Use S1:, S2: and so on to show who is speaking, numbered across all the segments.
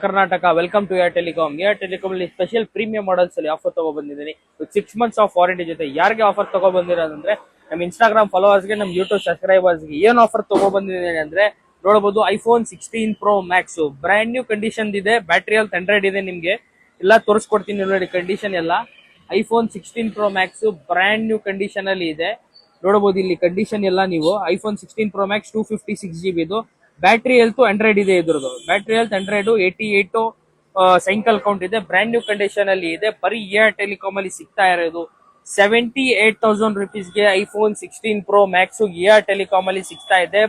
S1: Karnataka welcome to Air Telecom. Air Telecom ಅಲ್ಲಿ special premium models ಅಲ್ಲಿ offer ತಗೋ ಬಂದಿದ್ದೀನಿ. 6 months ಆಫ್ ವಾರಂಟಿ ಜೊತೆ ಯಾರಿಗೆ ಆಫರ್ ತಗೋ ಬಂದಿರೋದಂದ್ರೆ ನಮ್ಮ ಇನ್ಸ್ಟಾಗ್ರಾಮ್ ಫಾಲೋವರ್ಸ್ಗೆ, ನಮ್ಮ ಯೂಟ್ಯೂಬ್ ಸಬ್ಸ್ಕ್ರೈಬರ್ಸ್ಗೆ ಏನು ಆಫರ್ ತಗೋ ಬಂದಿದ್ದೀನಿ ಅಂದ್ರೆ ನೋಡಬಹುದು. IPhone 16 Pro Max brand new condition ಇದೆ. ಬ್ಯಾಟ್ರಿ ಹೆಲ್ತ್ 100 ಇದೆ. ನಿಮ್ಗೆ ಎಲ್ಲ ತೋರಿಸ್ಕೊಡ್ತೀನಿ ನೋಡಿ ಕಂಡೀಷನ್ ಎಲ್ಲ. IPhone 16 Pro Max brand new condition ಅಲ್ಲಿ ಇದೆ. ನೋಡಬಹುದು ಇಲ್ಲಿ ಕಂಡೀಷನ್ ಎಲ್ಲ. ನೀವು ಐಫೋನ್ 16 Pro Max 256GB ಇದು. ಬ್ಯಾಟ್ರಿ ಹೆಲ್ತ್ 100 ಇದೆ. ಇದ್ರದ್ದು ಬ್ಯಾಟ್ರಿ ಹೆಲ್ತ್ 100, 88 ಸೈಕಲ್ ಕೌಂಟ್ ಇದೆ. ಬ್ರ್ಯಾಂಡ್ ನ್ಯೂ ಕಂಡೀಷನ್ ಅಲ್ಲಿ ಇದೆ. ಬರೀ ಏರ್ ಟೆಲಿಕಾಮ್ ಅಲ್ಲಿ ಸಿಗ್ತಾ ಇರೋದು 78,000 ರುಪೀಸ್ಗೆ iPhone 16 Pro Max Air Telecom ಅಲ್ಲಿ ಸಿಗ್ತಾ ಇದೆ.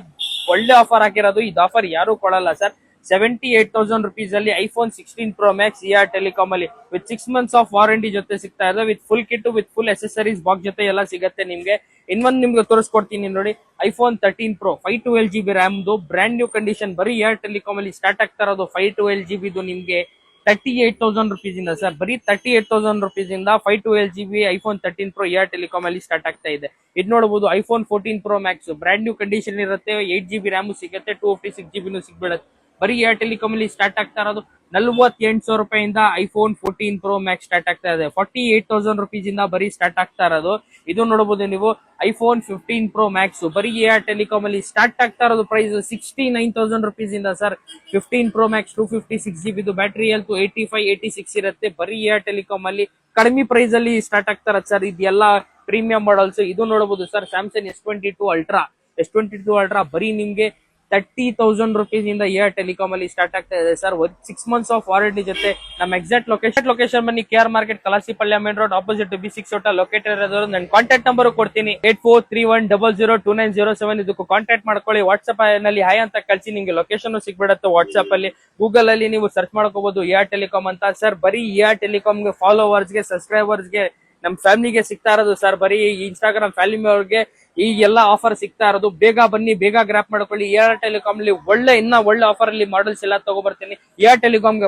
S1: ಒಳ್ಳೆ ಆಫರ್ ಹಾಕಿರೋದು. ಇದು ಆಫರ್ ಯಾರು ಕೊಡಲ್ಲ ಸರ್. 78,000 ರುಪೀಸ್ ಅಲ್ಲಿ iPhone 16 Pro Max Air Telecom ಅಲ್ಲಿ ವಿತ್ 6 months ಆಫ್ ವಾರಂಟಿ ಜೊತೆ ಸಿಗ್ತಾ ಇದೆ. With full kit, with full accessories box ಜೊತೆ ಎಲ್ಲ ಸಿಗುತ್ತೆ ನಿಮ್ಗೆ. ಇನ್ನೊಂದು ನಿಮ್ಗೆ ತೋರಿಸ್ಕೊಡ್ತೀನಿ ನೋಡಿ. ಐಫೋನ್ 13 Pro 512GB ರ್ಯಾಮ್ದು ಬ್ರ್ಯಾಂಡ್ ನ್ಯೂ ಕಂಡೀಷನ್ ಬರೀ ಏರ್ ಟೆಲಿಕಾಮ್ ಅಲ್ಲಿ ಸ್ಟಾರ್ಟ್ ಆಗ್ತಾ ಇರೋದು 512GB ನಿಮ್ಗೆ 38,000 ರುಪೀಸ್ ಇಂದ ಸರ್. ಬರೀ 38,000 ರುಪೀಸ್ ಇಂದ 512GB iPhone 13 Pro air Telecom ಅಲ್ಲಿ ಸ್ಟಾರ್ಟ್ ಆಗ್ತಾ ಇದೆ. ಇದು ನೋಡಬಹುದು iPhone 14 Pro Max brand new condition ಇರುತ್ತೆ. 8GB ರ್ಯಾಮ್ ಸಿಗುತ್ತೆ, 256GB ಸಿಗ್ಬಿಡುತ್ತೆ. ಬರೀ ಏರ್ ಟೆಲಿಕಾಮ್ ಅಲ್ಲಿ ಸ್ಟಾರ್ಟ್ ಆಗ್ತಾ ಇರೋದು 48,000 ರೂಪಾಯಿಂದ ಐಫೋನ್ 14 Pro Max ಸ್ಟಾರ್ಟ್ ಆಗ್ತಾ ಇದೆ. 48,000 ರುಪೀಸ್ ಇಂದ ಬರೀ ಸ್ಟಾರ್ಟ್ ಆಗ್ತಾ ಇರೋದು. ಇದು ನೋಡಬಹುದು ನೀವು ಐಫೋನ್ 15 Pro Max ಬರೀ ಏರ್ ಟೆಲಿಕಾಮ್ ಅಲ್ಲಿ ಸ್ಟಾರ್ಟ್ ಆಗ್ತಾ ಇರೋದು ಪ್ರೈಸ್ 69,000 ರುಪೀಸ್ ಇಂದ ಸರ್. 15 Pro Max 256GB ಇದು. ಬ್ಯಾಟ್ರಿ ಹೆಲ್ತ್ 85, 86 ಇರುತ್ತೆ. ಬರೀ ಏರ್ ಟೆಲಿಕಾಮ್ ಅಲ್ಲಿ ಕಡಿಮೆ ಪ್ರೈಸ್ ಅಲ್ಲಿ ಸ್ಟಾರ್ಟ್ ಆಗ್ತಾ ಇರೋದು ಸರ್. ಇದೆಲ್ಲ ಪ್ರೀಮಿಯಂ ಮಾಡಲ್ಸ್. ಇದು ನೋಡಬಹುದು ಸರ್ ಸ್ಯಾಮ್ಸಂಗ್ S22 Ultra ಬರೀ ನಿಮ್ಗೆ 30,000 ರುಪೀಸ್ ಇಂದ ಏರ್ ಟೆಲಿಕಾಮ್ ಅಲ್ಲಿ ಸ್ಟಾರ್ಟ್ ಆಗ್ತಾ ಇದೆ ಸರ್. 6 months ಆಫ್ ವಾರಂಟಿ ಜೊತೆ. ನಮ್ಮ ಎಕ್ಸಾಕ್ಟ್ ಲೊಕೇಶನ್ ಬನ್ನಿ KR market, Kalasipalya main road opposite B6 hotel located ಇರೋದು. ನನ್ನ ಕಾಂಟ್ಯಾಕ್ಟ್ ನಂಬರ್ ಕೊಡ್ತೀನಿ 8431002907. ಇದಕ್ಕೂ ಕಾಂಟ್ಯಾಕ್ಟ್ ಮಾಡ್ಕೊಳ್ಳಿ. ವಾಟ್ಸ್ಆಪ್ ನಲ್ಲಿ ಹಾಯ್ ಅಂತ ಕಳ್ಸಿ, ನಿಮ್ಗೆ ಲೊಕೇಶನ್ ಸಿಗ್ಬಿಡುತ್ತೆ ವಾಟ್ಸ್ಆಪ್ ಅಲ್ಲಿ. ಗೂಗಲ್ ಅಲ್ಲಿ ನೀವು ಸರ್ಚ್ ಮಾಡ್ಕೋಬಹುದು ಏರ್ ಟೆಲಿಕಾಮ್ ಅಂತ ಸರ್. ಬರೀ ಏರ್ ಟೆಲಿಕಾಮ್ ಗೆ ಫಾಲೋವರ್ಸ್ಗೆ, ಸಬ್ಸ್ಕ್ರೈಬರ್ಸ್ಗೆ, ನಮ್ಮ ಫ್ಯಾಮಿಲಿಗೆ ಸಿಗ್ತಾ ಇರೋದು ಸರ್. ಬರೀ ಇನ್ಸ್ಟಾಗ್ರಾಮ್ ಫ್ಯಾಮಿಲಿ ಅವ್ರಿಗೆ ಈ ಎಲ್ಲ ಆಫರ್ ಸಿಗ್ತಾ ಇರೋದು. ಬೇಗ ಬನ್ನಿ, ಬೇಗ ಗ್ರಾಪ್ ಮಾಡ್ಕೊಳ್ಳಿ. ಏರ್ ಟೆಲಿಕಾಮ್ ಅಲ್ಲಿ ಇನ್ನ ಒಳ್ಳೆ ಆಫರ್ ಅಲ್ಲಿ ಮಾಡಲ್ಸ್ ಎಲ್ಲ ತಗೋಬರ್ತೀನಿ. ಏರ್ ಟೆಲಿಕಾಮ್ ಗೆ